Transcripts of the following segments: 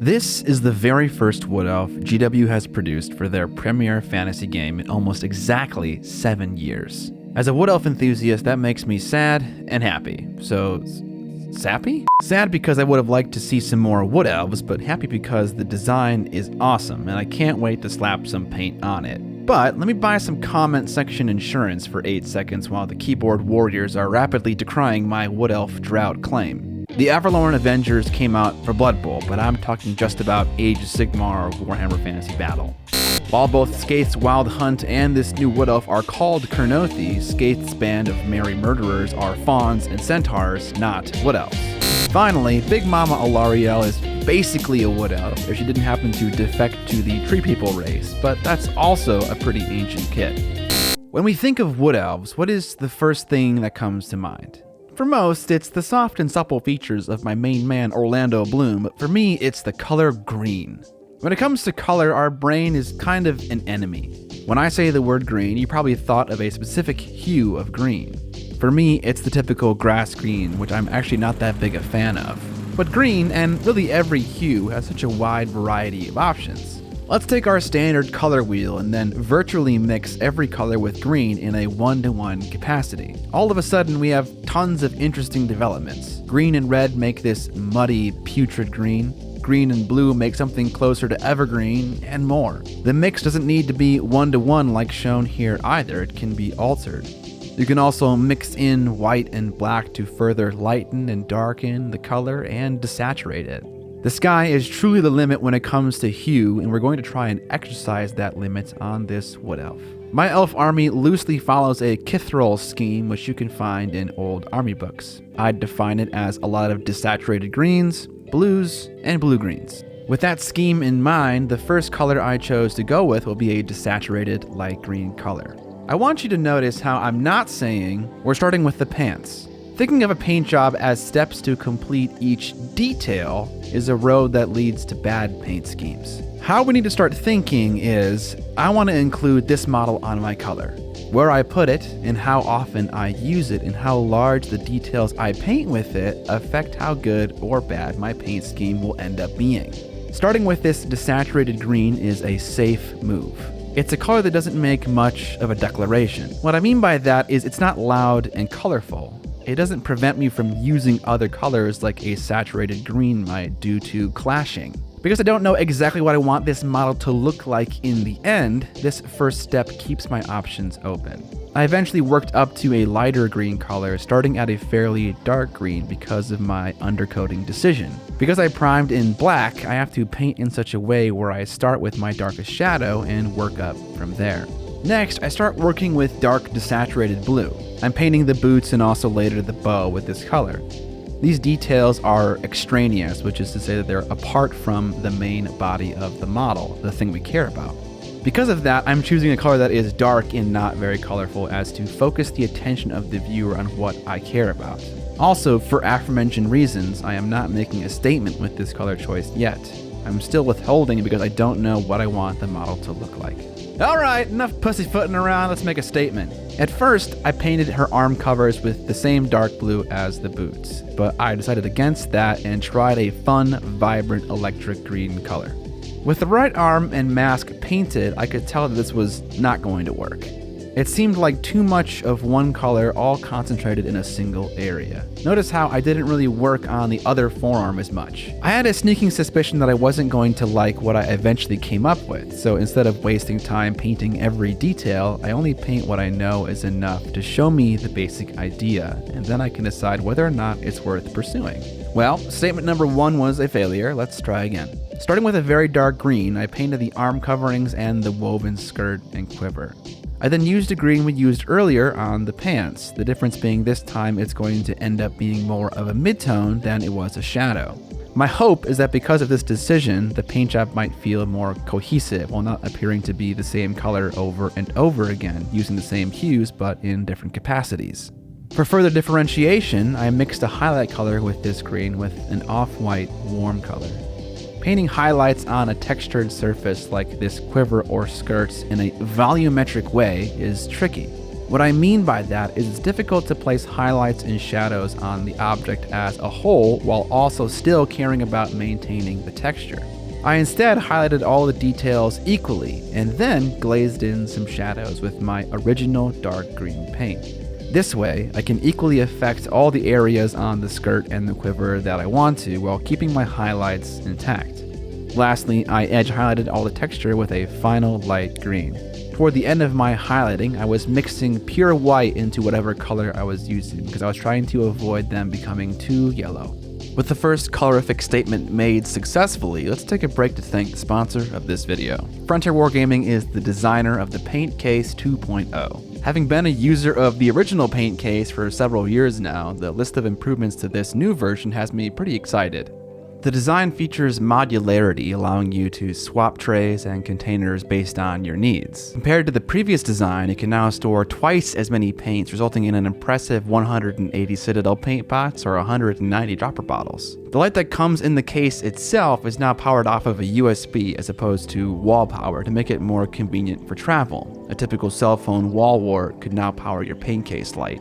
This is the very first Wood Elf GW has produced for their premier fantasy game in almost exactly 7 years. As a Wood Elf enthusiast, that makes me sad and happy. So, sappy? Sad because I would have liked to see some more Wood Elves, but happy because the design is awesome and I can't wait to slap some paint on it. But let me buy some comment section insurance for 8 seconds while the keyboard warriors are rapidly decrying my Wood Elf drought claim. The Everlorn Avengers came out for Blood Bowl, but I'm talking just about Age of Sigmar or Warhammer Fantasy Battle. While both Skaith's Wild Hunt and this new Wood Elf are called Kurnothi, Skaith's band of merry murderers are fawns and centaurs, not Wood Elves. Finally, Big Mama Alarielle is basically a Wood Elf if she didn't happen to defect to the Tree People race, but that's also a pretty ancient kit. When we think of Wood Elves, what is the first thing that comes to mind? For most, it's the soft and supple features of my main man Orlando Bloom, but for me, it's the color green. When it comes to color, our brain is kind of an enemy. When I say the word green, you probably thought of a specific hue of green. For me, it's the typical grass green, which I'm actually not that big a fan of. But green, and really every hue, has such a wide variety of options. Let's take our standard color wheel and then virtually mix every color with green in a 1-to-1 capacity. All of a sudden, we have tons of interesting developments. Green and red make this muddy, putrid green. Green and blue make something closer to evergreen, and more. The mix doesn't need to be 1-to-1 like shown here either, it can be altered. You can also mix in white and black to further lighten and darken the color and desaturate it. The sky is truly the limit when it comes to hue, and we're going to try and exercise that limit on this Wood Elf. My elf army loosely follows a Kithril scheme, which you can find in old army books. I'd define it as a lot of desaturated greens, blues, and blue-greens. With that scheme in mind, the first color I chose to go with will be a desaturated light green color. I want you to notice how I'm not saying we're starting with the pants. Thinking of a paint job as steps to complete each detail is a road that leads to bad paint schemes. How we need to start thinking is, I want to include this model on my color. Where I put it, and how often I use it, and how large the details I paint with it affect how good or bad my paint scheme will end up being. Starting with this desaturated green is a safe move. It's a color that doesn't make much of a declaration. What I mean by that is it's not loud and colorful. It doesn't prevent me from using other colors like a saturated green might due to clashing. Because I don't know exactly what I want this model to look like in the end, this first step keeps my options open. I eventually worked up to a lighter green color, starting at a fairly dark green because of my undercoating decision. Because I primed in black, I have to paint in such a way where I start with my darkest shadow and work up from there. Next, I start working with dark desaturated blue. I'm painting the boots and also later the bow with this color. These details are extraneous, which is to say that they're apart from the main body of the model, the thing we care about. Because of that, I'm choosing a color that is dark and not very colorful as to focus the attention of the viewer on what I care about. Also, for aforementioned reasons, I am not making a statement with this color choice yet. I'm still withholding because I don't know what I want the model to look like. Alright, enough pussyfooting around, let's make a statement. At first, I painted her arm covers with the same dark blue as the boots, but I decided against that and tried a fun, vibrant electric green color. With the right arm and mask painted, I could tell that this was not going to work. It seemed like too much of one color all concentrated in a single area. Notice how I didn't really work on the other forearm as much. I had a sneaking suspicion that I wasn't going to like what I eventually came up with, so instead of wasting time painting every detail, I only paint what I know is enough to show me the basic idea, and then I can decide whether or not it's worth pursuing. Well, statement number 1 was a failure. Let's try again. Starting with a very dark green, I painted the arm coverings and the woven skirt and quiver. I then used a green we used earlier on the pants, the difference being this time it's going to end up being more of a midtone than it was a shadow. My hope is that because of this decision, the paint job might feel more cohesive while not appearing to be the same color over and over again, using the same hues but in different capacities. For further differentiation, I mixed a highlight color with this green with an off-white warm color. Painting highlights on a textured surface like this quiver or skirts in a volumetric way is tricky. What I mean by that is it's difficult to place highlights and shadows on the object as a whole while also still caring about maintaining the texture. I instead highlighted all the details equally and then glazed in some shadows with my original dark green paint. This way, I can equally affect all the areas on the skirt and the quiver that I want to while keeping my highlights intact. Lastly, I edge highlighted all the texture with a final light green. Toward the end of my highlighting, I was mixing pure white into whatever color I was using because I was trying to avoid them becoming too yellow. With the first colorific statement made successfully, let's take a break to thank the sponsor of this video. Frontier Wargaming is the designer of the Paint Case 2.0. Having been a user of the original paint case for several years now, the list of improvements to this new version has me pretty excited. The design features modularity, allowing you to swap trays and containers based on your needs. Compared to the previous design, it can now store twice as many paints, resulting in an impressive 180 Citadel paint pots or 190 dropper bottles. The light that comes in the case itself is now powered off of a USB as opposed to wall power to make it more convenient for travel. A typical cell phone wall wart could now power your paint case light.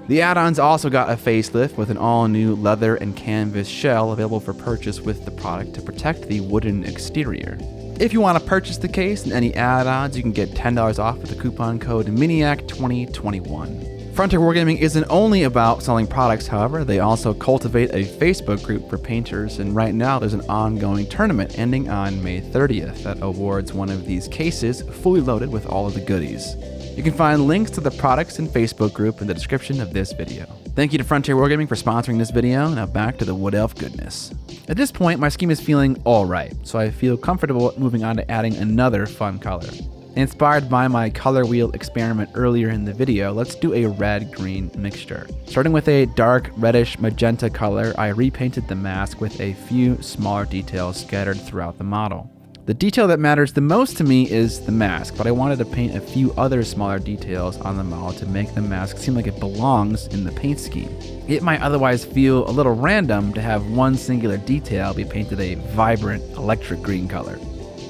The add-ons also got a facelift with an all-new leather and canvas shell available for purchase with the product to protect the wooden exterior. If you want to purchase the case and any add-ons, you can get $10 off with the coupon code Miniac2021. Frontier Wargaming isn't only about selling products, however, they also cultivate a Facebook group for painters, and right now there's an ongoing tournament ending on May 30th that awards one of these cases fully loaded with all of the goodies. You can find links to the products and Facebook group in the description of this video. Thank you to Frontier Wargaming for sponsoring this video. Now back to the Wood Elf goodness. At this point, my scheme is feeling alright, so I feel comfortable moving on to adding another fun color. Inspired by my color wheel experiment earlier in the video, let's do a red-green mixture. Starting with a dark reddish magenta color, I repainted the mask with a few smaller details scattered throughout the model. The detail that matters the most to me is the mask, but I wanted to paint a few other smaller details on the model to make the mask seem like it belongs in the paint scheme. It might otherwise feel a little random to have one singular detail be painted a vibrant electric green color.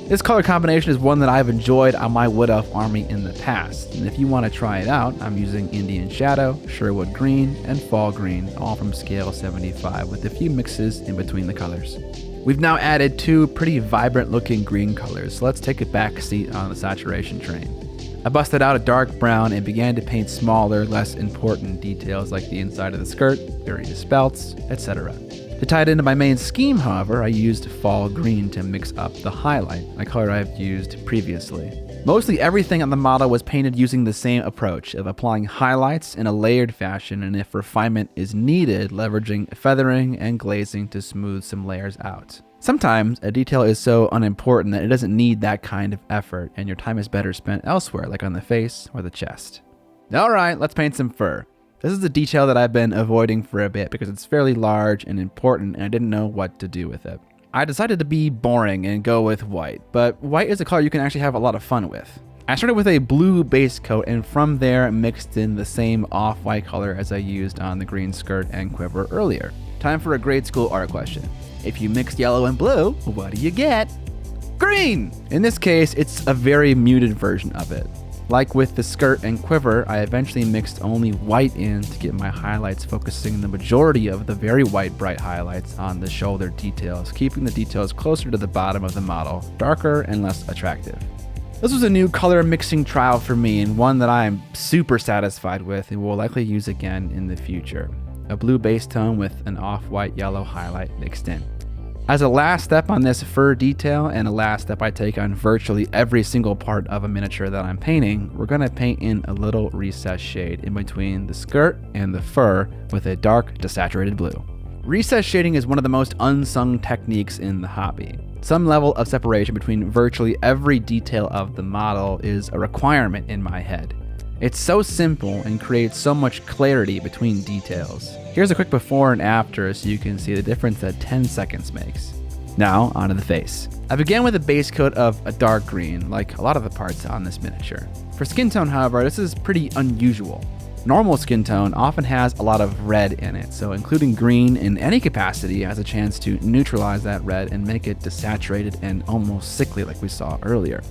This color combination is one that I've enjoyed on my Wood Elf army in the past, and if you want to try it out, I'm using Indian Shadow, Sherwood Green, and Fall Green, all from scale 75 with a few mixes in between the colors. We've now added two pretty vibrant looking green colors, so let's take a back seat on the saturation train. I busted out a dark brown and began to paint smaller, less important details like the inside of the skirt, various belts, etc. To tie it into my main scheme, however, I used Fall Green to mix up the highlight, a color I've used previously. Mostly everything on the model was painted using the same approach of applying highlights in a layered fashion, and if refinement is needed, leveraging feathering and glazing to smooth some layers out. Sometimes a detail is so unimportant that it doesn't need that kind of effort, and your time is better spent elsewhere, like on the face or the chest. Alright, let's paint some fur. This is a detail that I've been avoiding for a bit because it's fairly large and important, and I didn't know what to do with it. I decided to be boring and go with white, but white is a color you can actually have a lot of fun with. I started with a blue base coat and from there mixed in the same off-white color as I used on the green skirt and quiver earlier. Time for a grade school art question. If you mix yellow and blue, what do you get? Green! In this case, it's a very muted version of it. Like with the skirt and quiver, I eventually mixed only white in to get my highlights focusing the majority of the very white bright highlights on the shoulder details, keeping the details closer to the bottom of the model, darker and less attractive. This was a new color mixing trial for me and one that I am super satisfied with and will likely use again in the future. A blue base tone with an off-white yellow highlight mixed in. As a last step on this fur detail, and a last step I take on virtually every single part of a miniature that I'm painting, we're going to paint in a little recessed shade in between the skirt and the fur with a dark desaturated blue. Recessed shading is one of the most unsung techniques in the hobby. Some level of separation between virtually every detail of the model is a requirement in my head. It's so simple and creates so much clarity between details. Here's a quick before and after so you can see the difference that 10 seconds makes. Now, onto the face. I began with a base coat of a dark green, like a lot of the parts on this miniature. For skin tone, however, this is pretty unusual. Normal skin tone often has a lot of red in it, so including green in any capacity has a chance to neutralize that red and make it desaturated and almost sickly like we saw earlier.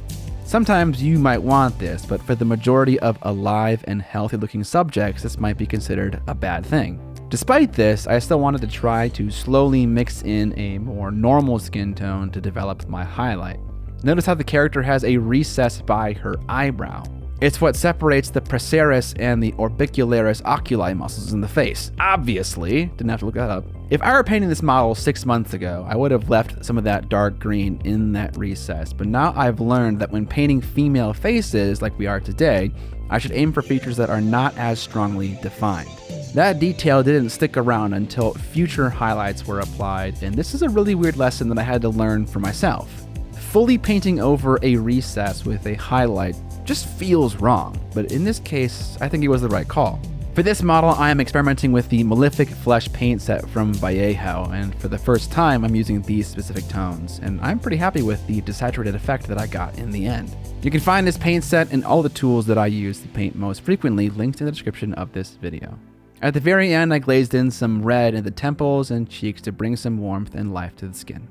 Sometimes you might want this, but for the majority of alive and healthy looking subjects, this might be considered a bad thing. Despite this, I still wanted to try to slowly mix in a more normal skin tone to develop my highlight. Notice how the character has a recess by her eyebrow. It's what separates the procerus and the orbicularis oculi muscles in the face. Obviously, didn't have to look that up. If I were painting this model 6 months ago, I would have left some of that dark green in that recess, but now I've learned that when painting female faces like we are today, I should aim for features that are not as strongly defined. That detail didn't stick around until future highlights were applied, and this is a really weird lesson that I had to learn for myself. Fully painting over a recess with a highlight just feels wrong, but in this case, I think it was the right call. For this model, I am experimenting with the Malefic Flesh paint set from Vallejo, and for the first time, I'm using these specific tones, and I'm pretty happy with the desaturated effect that I got in the end. You can find this paint set and all the tools that I use to paint most frequently linked in the description of this video. At the very end, I glazed in some red in the temples and cheeks to bring some warmth and life to the skin.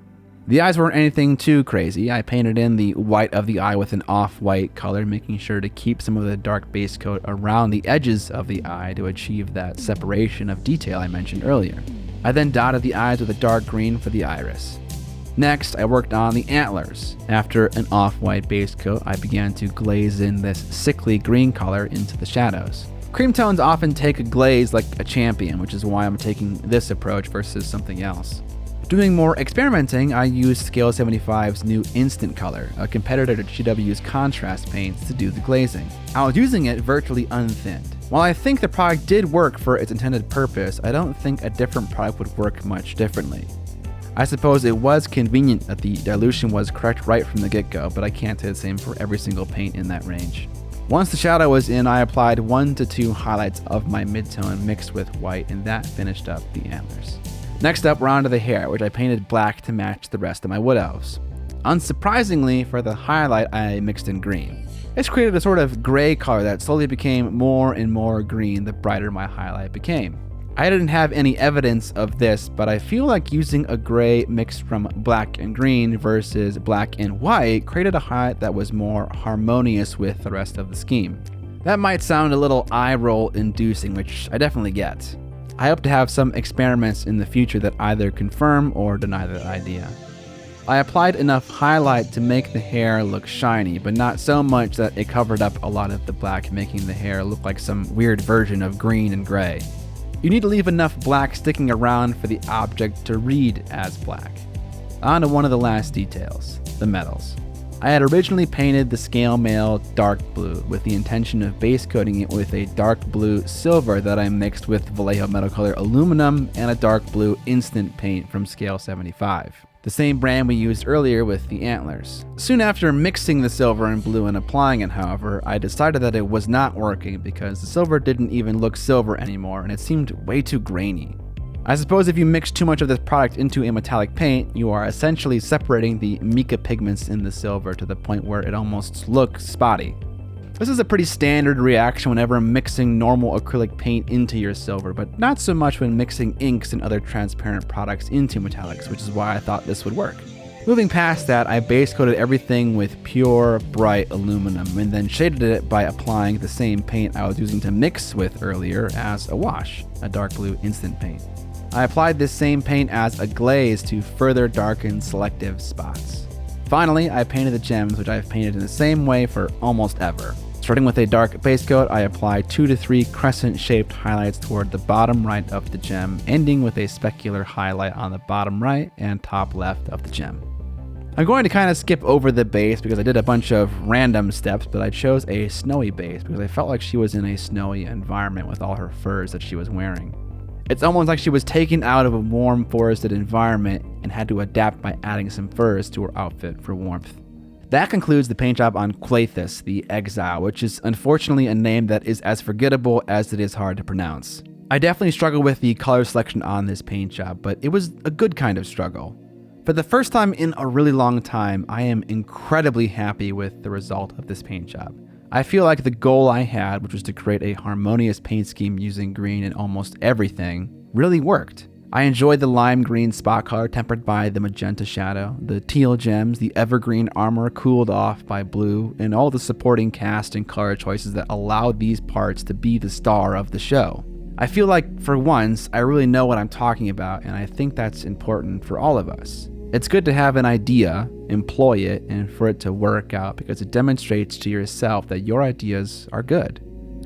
The eyes weren't anything too crazy. I painted in the white of the eye with an off-white color, making sure to keep some of the dark base coat around the edges of the eye to achieve that separation of detail I mentioned earlier. I then dotted the eyes with a dark green for the iris. Next, I worked on the antlers. After an off-white base coat, I began to glaze in this sickly green color into the shadows. Cream tones often take a glaze like a champion, which is why I'm taking this approach versus something else. Doing more experimenting, I used Scale 75's new Instant Color, a competitor to GW's contrast paints, to do the glazing. I was using it virtually unthinned. While I think the product did work for its intended purpose, I don't think a different product would work much differently. I suppose it was convenient that the dilution was correct right from the get-go, but I can't say the same for every single paint in that range. Once the shadow was in, I applied 1 to 2 highlights of my midtone mixed with white, and that finished up the antlers. Next up, we're onto the hair, which I painted black to match the rest of my wood elves. Unsurprisingly, for the highlight, I mixed in green. This created a sort of gray color that slowly became more and more green the brighter my highlight became. I didn't have any evidence of this, but I feel like using a gray mixed from black and green versus black and white created a highlight that was more harmonious with the rest of the scheme. That might sound a little eye roll inducing, which I definitely get. I hope to have some experiments in the future that either confirm or deny that idea. I applied enough highlight to make the hair look shiny, but not so much that it covered up a lot of the black, making the hair look like some weird version of green and gray. You need to leave enough black sticking around for the object to read as black. On to one of the last details, the metals. I had originally painted the scale mail dark blue with the intention of base coating it with a dark blue silver that I mixed with Vallejo Metal Color aluminum and a dark blue instant paint from Scale 75, the same brand we used earlier with the antlers. Soon after mixing the silver and blue and applying it, however, I decided that it was not working because the silver didn't even look silver anymore and it seemed way too grainy. I suppose if you mix too much of this product into a metallic paint, you are essentially separating the mica pigments in the silver to the point where it almost looks spotty. This is a pretty standard reaction whenever mixing normal acrylic paint into your silver, but not so much when mixing inks and other transparent products into metallics, which is why I thought this would work. Moving past that, I base coated everything with pure, bright aluminum and then shaded it by applying the same paint I was using to mix with earlier as a wash, a dark blue instant paint. I applied this same paint as a glaze to further darken selective spots. Finally, I painted the gems, which I've painted in the same way for almost ever. Starting with a dark base coat, I applied 2 to 3 crescent-shaped highlights toward the bottom right of the gem, ending with a specular highlight on the bottom right and top left of the gem. I'm going to kind of skip over the base because I did a bunch of random steps, but I chose a snowy base because I felt like she was in a snowy environment with all her furs that she was wearing. It's almost like she was taken out of a warm forested environment and had to adapt by adding some furs to her outfit for warmth. That concludes the paint job on Quathus, the Exile, which is unfortunately a name that is as forgettable as it is hard to pronounce. I definitely struggled with the color selection on this paint job, but it was a good kind of struggle. For the first time in a really long time, I am incredibly happy with the result of this paint job. I feel like the goal I had, which was to create a harmonious paint scheme using green in almost everything, really worked. I enjoyed the lime green spot color tempered by the magenta shadow, the teal gems, the evergreen armor cooled off by blue, and all the supporting cast and color choices that allowed these parts to be the star of the show. I feel like, for once, I really know what I'm talking about, and I think that's important for all of us. It's good to have an idea, employ it, and for it to work out because it demonstrates to yourself that your ideas are good.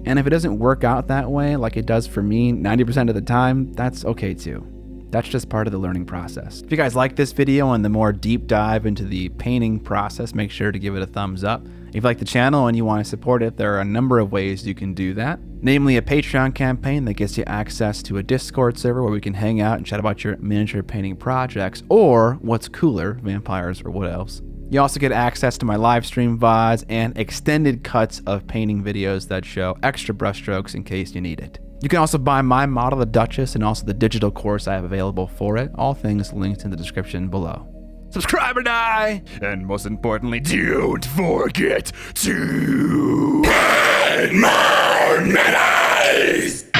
And if it doesn't work out that way, like it does for me 90% of the time, that's okay too. That's just part of the learning process. If you guys like this video and the more deep dive into the painting process, make sure to give it a thumbs up. If you like the channel and you want to support it, there are a number of ways you can do that. Namely, a Patreon campaign that gets you access to a Discord server where we can hang out and chat about your miniature painting projects, or what's cooler, vampires or what else. You also get access to my live stream VODs and extended cuts of painting videos that show extra brushstrokes in case you need it. You can also buy my model, the Duchess, and also the digital course I have available for it. All things linked in the description below. Subscribe or die! And most importantly, don't forget to paint more minis!